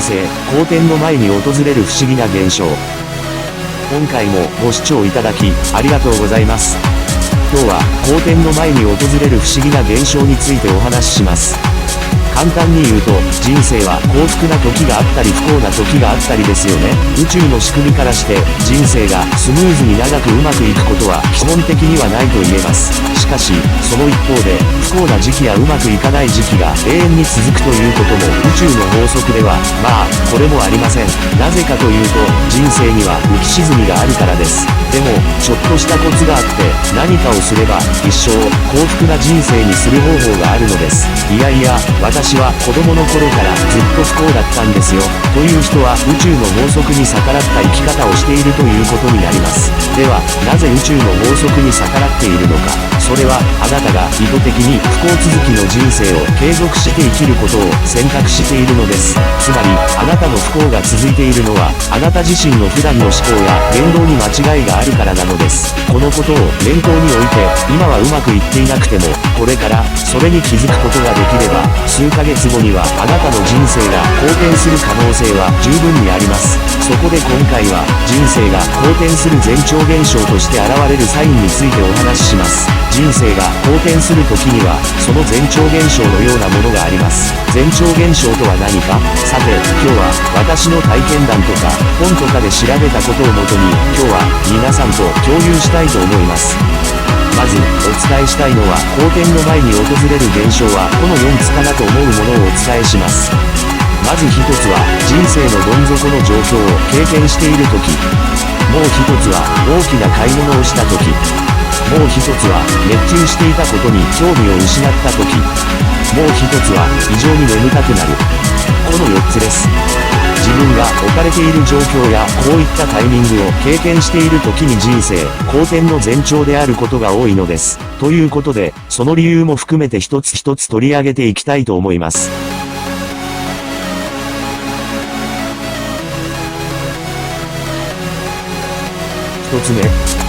生、好転の前に訪れる不思議な現象。今回もご視聴いただき、ありがとうございます。今日は、好転の前に訪れる不思議な現象についてお話しします。簡単に言うと、人生は幸福な時があったり不幸な時があったりですよね。宇宙の仕組みからして、人生がスムーズに長くうまくいくことは基本的にはないと言えます。しかし、その一方で、不幸な時期やうまくいかない時期が永遠に続くということも宇宙の法則では、これもありません。なぜかというと、人生には浮き沈みがあるからです。でも、ちょっとしたコツがあって、何かをすれば、一生、幸福な人生にする方法があるのです。いやいや、私は子供の頃からずっと不幸だったんですよ。という人は宇宙の法則に逆らった生き方をしているということになります。では、なぜ宇宙の法則に逆らっているのか。それは、あなたが意図的に不幸続きの人生を継続して生きることを選択しているのです。つまり、あなたの不幸が続いているのは、あなた自身の普段の思考や言動に間違いがあるからなのです。このことを念頭に置いて、今はうまくいっていなくても、これからそれに気づくことができれば、数ヶ月後にはあなたの人生が好転する可能性は十分にあります。そこで今回は、人生が好転する前兆現象として現れるサインについてお話しします。人生が好転する時には、その前兆現象のようなものがあります。前兆現象とは何か。さて、今日は私の体験談とか本とかで調べたことをもとに、今日は皆さんと共有したいと思います。まず、お伝えしたいのは、好転の前に訪れる現象はこの4つかなと思うものをお伝えします。まず一つは、人生のどん底の状況を経験している時。もう一つは、大きな買い物をした時。もう一つは、熱中していたことに興味を失った時。もう一つは、異常に眠たくなる。この4つです。自分が置かれている状況やこういったタイミングを経験している時に人生、好転の前兆であることが多いのです。ということで、その理由も含めて一つ一つ取り上げていきたいと思います。一つ目。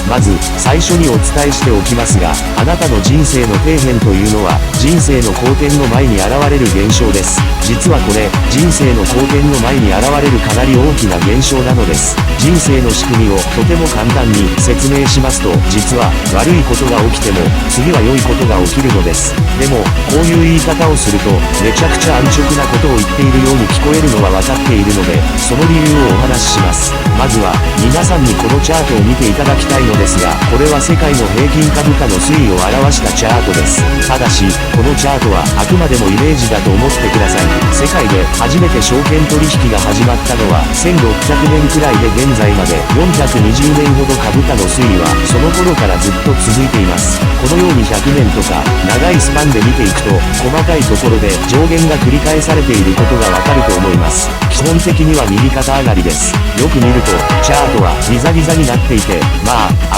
まず、最初にお伝えしておきますが、あなたの人生の底辺というのは、人生の好転の前に現れる現象です。実はこれ、人生の好転の前に現れるかなり大きな現象なのです。人生の仕組みをとても簡単に説明しますと、実は悪いことが起きても、次は良いことが起きるのです。でも、こういう言い方をすると、めちゃくちゃ安直なことを言っているように聞こえるのは分かっているので、その理由をお話しします。まずは、皆さんにこのチャートを見ていただきたいのですが、これは世界の平均株価の推移を表したチャートです。ただし、このチャートはあくまでもイメージだと思ってください。世界で初めて証券取引が始まったのは1600年くらいで現在まで420年ほど株価の推移はその頃からずっと続いています。このように100年とか長いスパンで見ていくと細かいところで上限が繰り返されていることがわかると思います。基本的には右肩上がりです。よく見るとチャートはギザギザになっていて、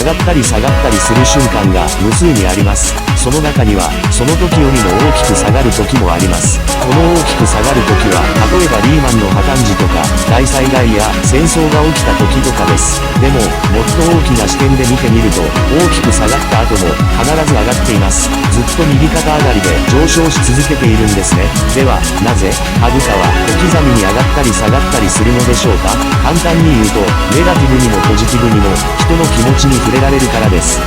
上がったり下がったりする瞬間が無数にあります。その中にはその時よりも大きく下がる時もあります。この大きく下がる時は例えばリーマンの破綻時とか大災害や戦争が起きた時とかです。でももっと大きな視点で見てみると大きく下がった後も必ず上がっています。ずっと右肩上がりで上昇し続けているんですね。ではなぜ株価は小刻みに上がったり下がったりするのでしょうか。簡単に言うとネガティブにもポジティブにも人の気持ちに触れられるからです。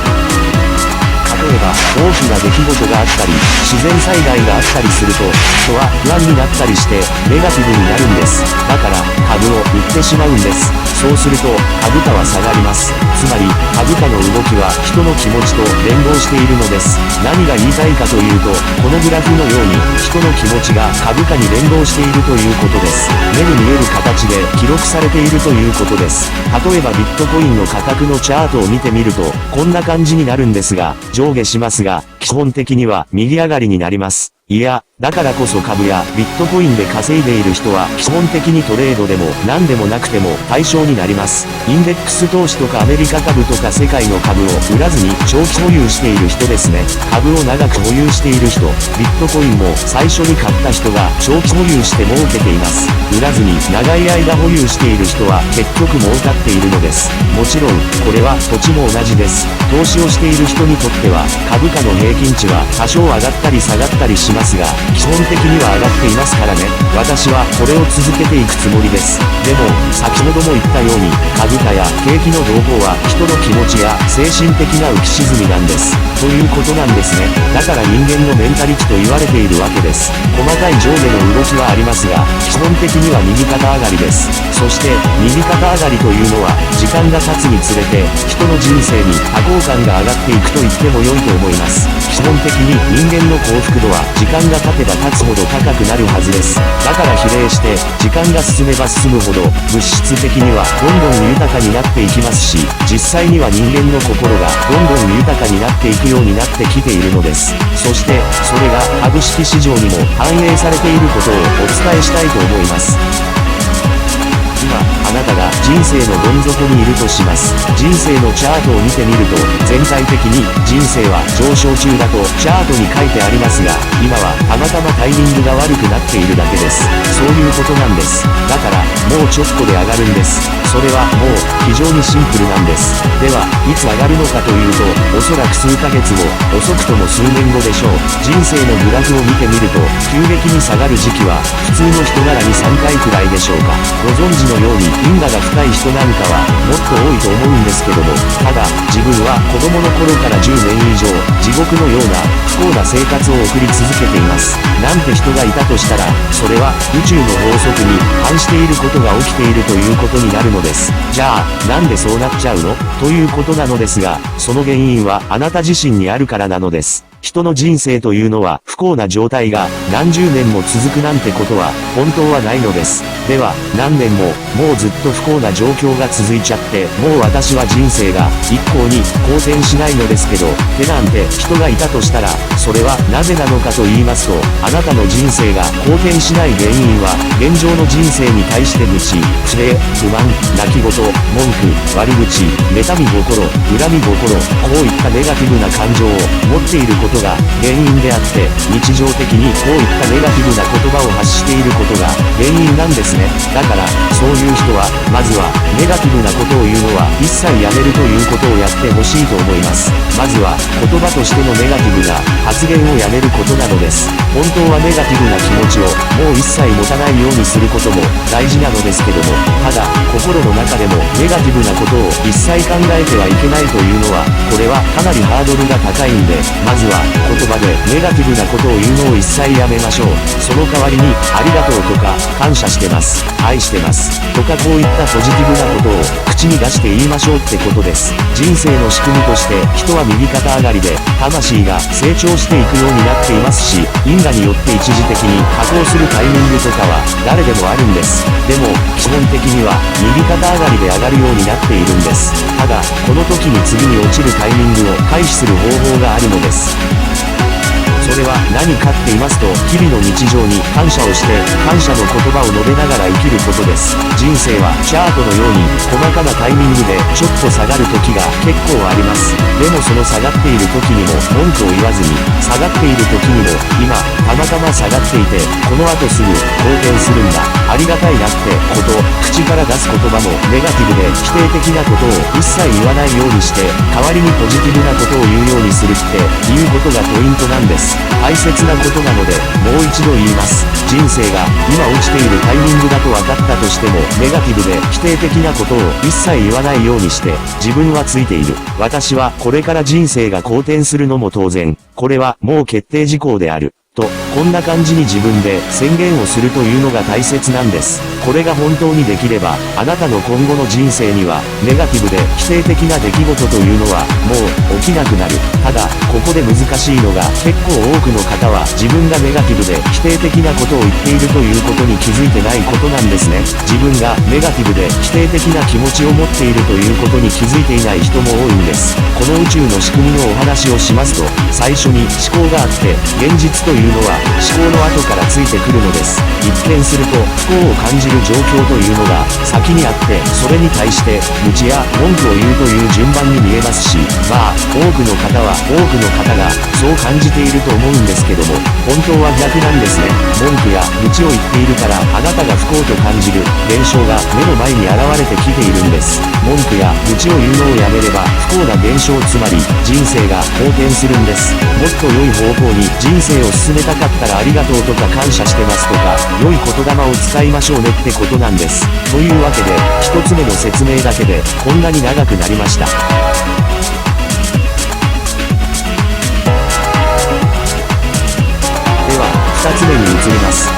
例えば、大きな出来事があったり、自然災害があったりすると、人は不安になったりして、ネガティブになるんです。だから、株を売ってしまうんです。そうすると、株価は下がります。つまり、株価の動きは人の気持ちと連動しているのです。何が言いたいかというと、このグラフのように、人の気持ちが株価に連動しているということです。目に見える形で記録されているということです。例えばビットコインの価格のチャートを見てみると、こんな感じになるんですが、上下しますが、基本的には右上がりになります。いや、だからこそ株やビットコインで稼いでいる人は基本的にトレードでも何でもなくても対象になります。インデックス投資とかアメリカ株とか世界の株を売らずに長期保有している人ですね。株を長く保有している人、ビットコインも最初に買った人が長期保有して儲けています。売らずに長い間保有している人は結局儲かっているのです。もちろん、これは土地も同じです。投資をしている人にとっては株価の平均値は多少上がったり下がったりしますが、基本的には上がっていますからね。私はこれを続けていくつもりです。でも、先ほども言ったように、株価や景気の動向は人の気持ちや精神的な浮き沈みなんです。ということなんですね。だから人間のメンタリティと言われているわけです。細かい上下の動きはありますが、基本的には右肩上がりです。そして、右肩上がりというのは、時間が経つにつれて、人の人生に多幸感が上がっていくと言っても良いと思います。基本的に人間の幸福度は時間が経てば経つほど高くなるはずです。だから比例して、時間が進めば進むほど、物質的にはどんどん豊かになっていきますし、実際には人間の心がどんどん豊かになっていくようになってきているのです。そして、それが株式市場にも反映されていることをお伝えしたいと思います。今、あなたが人生のどん底にいるとします。人生のチャートを見てみると、全体的に人生は上昇中だとチャートに書いてありますが、今はたまたまタイミングが悪くなっているだけです。そういうことなんです。だから、もうちょっとで上がるんです。それはもう非常にシンプルなんです。では、いつ上がるのかというと、おそらく数ヶ月後、遅くとも数年後でしょう。人生のグラフを見てみると、急激に下がる時期は、普通の人ならに3回くらいでしょうか。ご存知のように因果が深い人なんかはもっと多いと思うんですけども、ただ自分は子供の頃から10年以上地獄のような不幸な生活を送り続けています。なんて人がいたとしたら、それは宇宙の法則に反していることが起きているということになるのです。じゃあ、なんでそうなっちゃうのということなのですが、その原因はあなた自身にあるからなのです。人の人生というのは不幸な状態が何十年も続くなんてことは本当はないのです。では、何年ももうずっと不幸な状況が続いちゃって、もう私は人生が一向に好転しないのですけど、ってなんて人がいたとしたら、それはなぜなのかと言いますと、あなたの人生が好転しない原因は、現状の人生に対して無知、不平、不満、泣き言、文句、悪口、妬み心、恨み心、こういったネガティブな感情を持っていることが原因であって、日常的にこういったネガティブな言葉を発していることが原因なんですね。だから、そういう人は、まずは、ネガティブなことを言うのは一切やめるということをやってほしいと思います。まずは、言葉としてのネガティブな発言をやめることなのです。本当はネガティブな気持ちをもう一切持たないようにすることも大事なのですけども、ただ、心の中でもネガティブなことを一切考えてはいけないというのは、これはかなりハードルが高いんで、まずは、言葉でネガティブなことを言うのを一切やめましょう。その代わりに、ありがとうとか、感謝してます、愛してます、とかこういったポジティブなことを口に出して言いましょうってことです。人生の仕組みとして人は右肩上がりで、魂が成長していくようになっていますし、因果によって一時的に下降するタイミングとかは誰でもあるんです。でも、基本的には右肩上がりで上がるようになっているんです。ただ、この時に次に落ちるタイミングを回避する方法があるのです。それは何かって言いますと、日々の日常に感謝をして、感謝の言葉を述べながら生きることです。人生はチャートのように細かなタイミングでちょっと下がる時が結構あります。でもその下がっている時にも文句を言わずに、下がっている時にも、今、たまたま下がっていて、この後すぐ好転するんだ、ありがたいなってこと、口から出す言葉もネガティブで否定的なことを一切言わないようにして、代わりにポジティブなことを言うようにするっていうことがポイントなんです。大切なことなので、もう一度言います。人生が今落ちているタイミングだと分かったとしても、ネガティブで否定的なことを一切言わないようにして、自分はついている。私はこれから人生が好転するのも当然、これはもう決定事項である。と、こんな感じに自分で宣言をするというのが大切なんです。これが本当にできれば、あなたの今後の人生には、ネガティブで否定的な出来事というのは、もう起きなくなる。ただ、ここで難しいのが、結構多くの方は自分がネガティブで否定的なことを言っているということに気づいてないことなんですね。自分がネガティブで否定的な気持ちを持っているということに気づいていない人も多いんです。この宇宙の仕組みのお話をしますと、最初に思考があって、現実というのは思考の後からついてくるのです。一見すると不幸を感じる状況というのが先にあって、それに対して無知や文句を言うという順番に見えますし、まあ多くの方がそう感じていると思うんですけども、本当は逆なんですね。文句や無知を言っているから、あなたが不幸と感じる現象が目の前に現れてきているんです。文句や無知を言うのをやめれば不幸な現象、つまり人生が好転するんです。もっと良い方向に人生を進めたかっったらありがとうとか感謝してますとか、良い言霊を使いましょうねってことなんです。というわけで、一つ目の説明だけで、こんなに長くなりました。では、二つ目に移ります。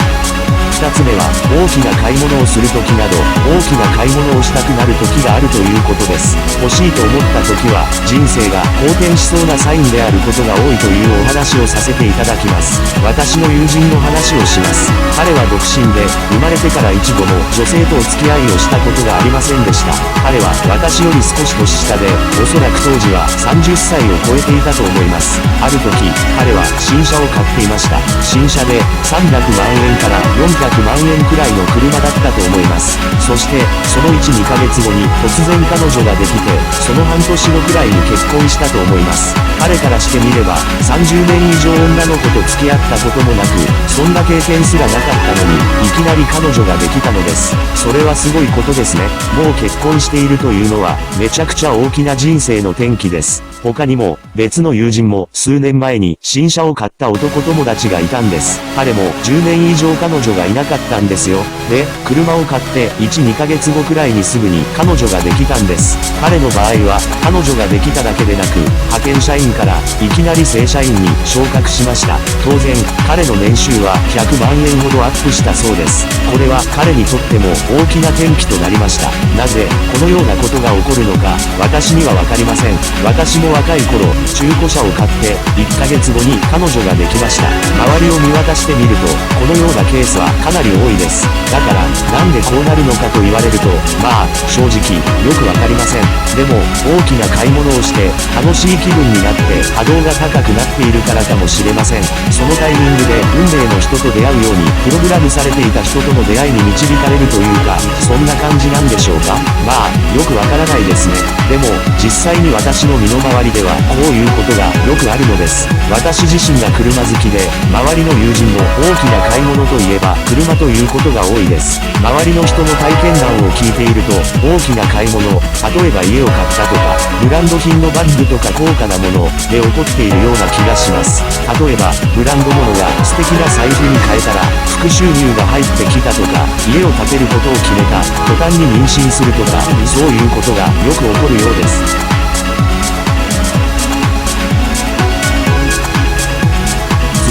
二つ目は、大きな買い物をするときなど、大きな買い物をしたくなるときがあるということです。欲しいと思ったときは、人生が好転しそうなサインであることが多いというお話をさせていただきます。私の友人の話をします。彼は独身で、生まれてから一度も女性とお付き合いをしたことがありませんでした。彼は私より少し年下で、おそらく当時は30歳を超えていたと思います。ある時、彼は新車を買っていました。新車で300万円から400万円くらいの車だったと思います。そして、その 1,2 ヶ月後に突然彼女ができて、その半年後くらいに結婚したと思います。彼からしてみれば、30年以上女の子と付き合ったこともなく、そんな経験すらなかったのに、いきなり彼女ができたのです。それはすごいことですね。もう結婚しているというのは、めちゃくちゃ大きな人生の転機です。他にも、別の友人も数年前に新車を買った男友達がいたんです。彼も10年以上彼女がいなかったんですよ。で、車を買って1、2ヶ月後くらいにすぐに彼女ができたんです。彼の場合は、彼女ができただけでなく、派遣社員からいきなり正社員に昇格しました。当然、彼の年収は100万円ほどアップしたそうです。これは彼にとっても大きな転機となりました。なぜ、このようなことが起こるのか、私にはわかりません。私も若い頃、中古車を買って1ヶ月後に彼女ができました。周りを見渡してみると、このようなケースはかなり多いです。だから、なんでこうなるのかと言われると、まあ、正直、よくわかりません。でも、大きな買い物をして、楽しい気分になって、波動が高くなっているからかもしれません。そのタイミングで、運命の人と出会うように、プログラムされていた人との出会いに導かれるというか、そんな感じなんでしょうか。まあ、よくわからないですね。でも、実際に私の身の回りでは、こういうことがよくあるのです。私自身が車好きで、周りの友人も大きな買い物といえば、車ということが多いです。周りの人の体験談を聞いていると、大きな買い物、例えば家を買ったとか、ブランド品のバッグとか高価なもので起こっているような気がします。例えば、ブランド物が素敵な財布に変えたら、副収入が入ってきたとか、家を建てることを決めた、途端に妊娠するとか、そういうことがよく起こるようです。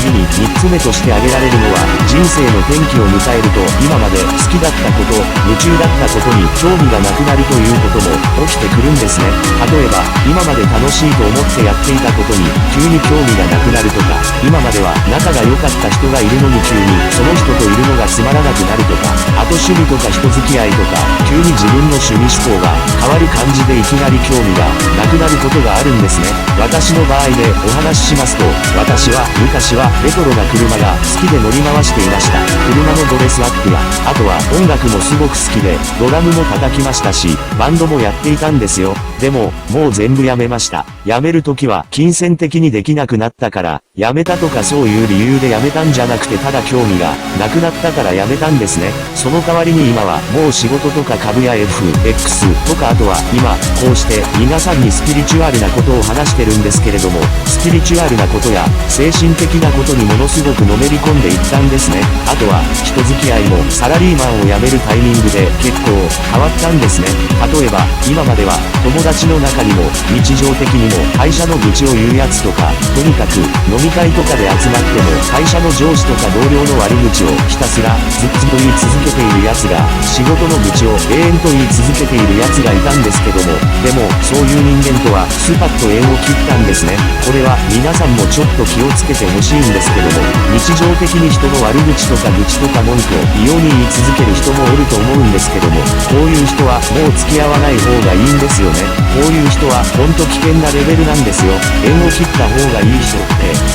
次に3つ目として挙げられるのは、人生の転機を迎えると、今まで好きだったこと、夢中だったことに興味がなくなるということも起きてくるんですね。例えば、今まで楽しいと思ってやっていたことに急に興味がなくなるとか、今までは仲が良かった人がいるのに急にその人といるのがつまらなくなるとか、あと趣味とか人付き合いとか、急に自分の趣味嗜好が変わる感じでいきなり興味がなくなることがあるんですね。私の場合でお話ししますと、私は昔はレトロな車が好きで乗り回していました。車のドレスアップや、あとは音楽もすごく好きで、ドラムも叩きましたし、バンドもやっていたんですよ。でも、もう全部やめました。やめるときは金銭的にできなくなったから、やめたとかそういう理由でやめたんじゃなくてただ興味がなくなったからやめたんですね。その代わりに今はもう仕事とか株や FX とかあとは今、こうして皆さんにスピリチュアルなことを話してるんですけれども、スピリチュアルなことや精神的なことにものすごくのめり込んでいったんですね。あとは人付き合いもサラリーマンを辞めるタイミングで結構変わったんですね。例えば今までは友達の中にも日常的にも会社の愚痴を言うやつとか、とにかく飲み会とかで集まっても会社の上司とか同僚の悪口をひたすらずっと言い続けているやつが、仕事の愚痴を永遠と言い続けているやつがいたんですけども、でもそういう人間とはスパッと縁を切ったんですね。これは皆さんもちょっと気をつけてほしいんですけども、日常的に人の悪口とか愚痴とか文句を異様に言い続ける人もおると思うんですけども、こういう人はもう付き合わない方がいいんですよね。こういう人はほんと危険なレベルなんですよ。縁を切った方がいい人っ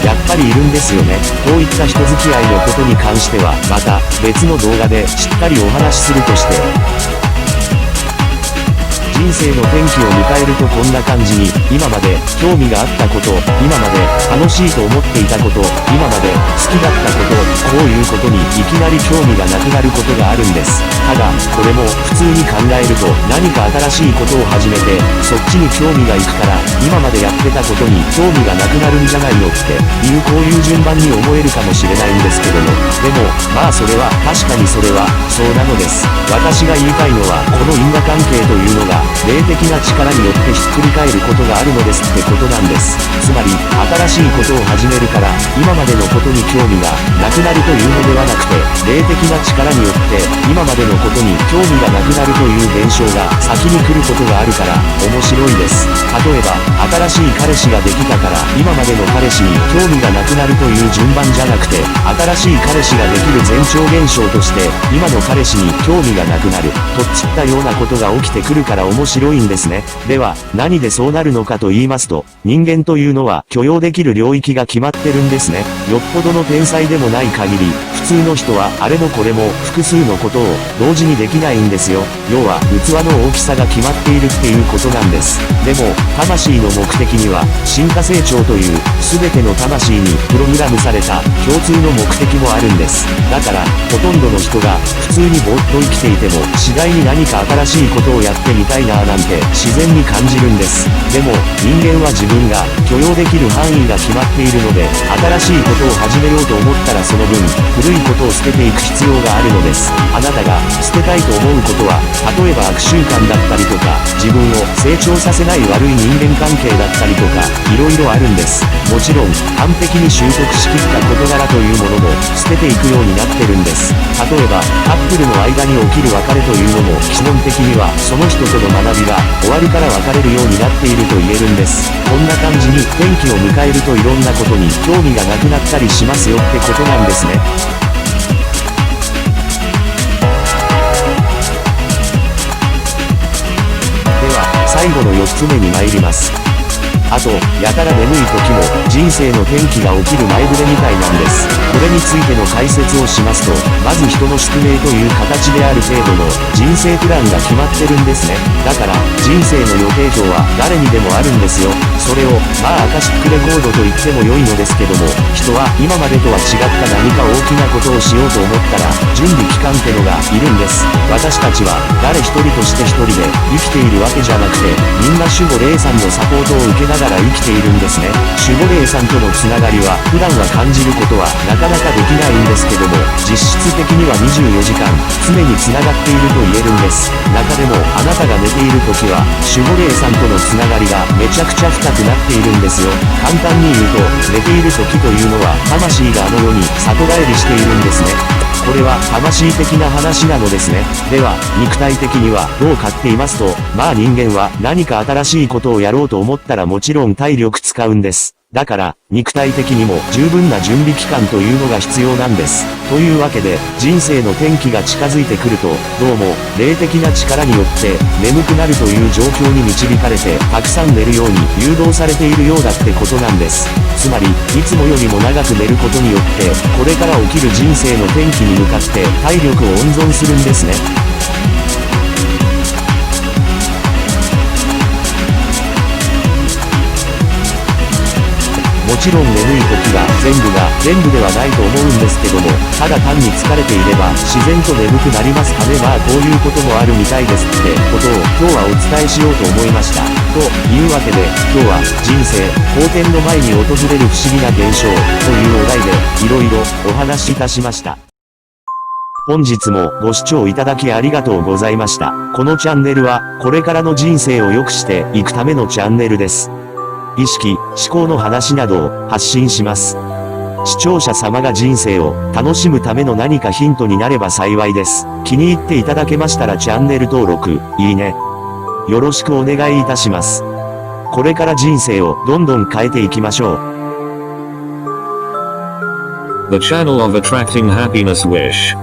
てやっぱりいるんですよね。こういった人付き合いのことに関してはまた別の動画でしっかりお話しするとして、人人生の転機を迎えるとこんな感じに、今まで興味があったこと、今まで楽しいと思っていたこと、今まで好きだったこと、こういうことにいきなり興味がなくなることがあるんです。ただ、これも普通に考えると何か新しいことを始めて、そっちに興味がいくから、今までやってたことに興味がなくなるんじゃないのっていうこういう順番に思えるかもしれないんですけども、でも、まあそれは、確かにそれは、そうなのです。私が言いたいのは、この因果関係というのが、霊的な力によってひっくり返ることがあるのですってことなんです。つまり、新しいことを始めるから、今までのことに興味がなくなるというのではなくて、霊的な力によって、今までのことに興味がなくなるという現象が先に来ることがあるから、面白いです。例えば、新しい彼氏ができたから、今までの彼氏に興味がなくなるという順番じゃなくて、新しい彼氏ができる前兆現象として、今の彼氏に興味がなくなる、とっつったようなことが起きてくるから面白いんですね。では、何でそうなるのかと言いますと、人間というのは許容できる領域が決まってるんですね。よっぽどの天才でもない限り、普通の人はあれもこれも複数のことを同時にできないんですよ。要は、器の大きさが決まっているっていうことなんです。でも、魂の目的には、進化成長という、全ての魂にプログラムされた共通の目的もあるんです。だから、ほとんどの人が普通にぼーっと生きていても、次第に何か新しいことをやってみたいなぁなんて自然に感じるんです。でも、人間は自分が許容できる範囲が決まっているので、新しいことを始めようと思ったらその分、古いことを捨てていく必要があるのです。あなたが捨てたいと思うことは、例えば悪習慣だったりとか、自分を成長させない悪い人間関係だったりとか、いろいろあるんです。もちろん、完璧に習得しきった事柄というものも、捨てていくようになってるんです。例えば、カップルの間に起きる別れというのも、基本的には、その人との学びが、終わるから別れるようになっていると言えるんです。こんな感じに、転機を迎えるといろんなことに、興味がなくなったりしますよってことなんですね。最後の4つ目に参ります。あと、やたら眠い時も、人生の転機が起きる前触れみたいなんです。これについての解説をしますと、まず人の宿命という形である程度の人生プランが決まってるんですね。だから、人生の予定表は誰にでもあるんですよ。それを、まあアカシックレコードと言っても良いのですけども、人は今までとは違った何か大きなことをしようと思ったら、準備期間ってのがいるんです。私たちは、誰一人として一人で生きているわけじゃなくて、みんな守護霊さんのサポートを受けながら生きているんですね。守護霊さんとのつながりは、普段は感じることはなかなかできないんですけども、実質的には24時間、常につながっていると言えるんです。中でも、あなたが寝ている時は、守護霊さんとのつながりがめちゃくちゃ深くなっているんですよ。簡単に言うと、寝ている時というのは、魂があの世に里帰りしているんですね。これは魂的な話なのですね。では、肉体的にはどうかって言いますと、まあ人間は何か新しいことをやろうと思ったらもちろん体力使うんです。だから、肉体的にも十分な準備期間というのが必要なんです。というわけで、人生の転機が近づいてくると、どうも、霊的な力によって、眠くなるという状況に導かれて、たくさん寝るように誘導されているようだってことなんです。つまり、いつもよりも長く寝ることによって、これから起きる人生の転機に向かって、体力を温存するんですね。もちろん眠い時が全部ではないと思うんですけども、ただ単に疲れていれば自然と眠くなりますかね。まあこういうこともあるみたいですってことを今日はお伝えしようと思いました。というわけで今日は人生、好転の前に訪れる不思議な現象というお題でいろいろお話しいたしました。本日もご視聴いただきありがとうございました。このチャンネルはこれからの人生を良くしていくためのチャンネルです。意識、思考の話などを発信します。視聴者様が人生を楽しむための何かヒントになれば幸いです。気に入っていただけましたらチャンネル登録、いいね。よろしくお願いいたします。これから人生をどんどん変えていきましょう。The channel of attracting happiness wish.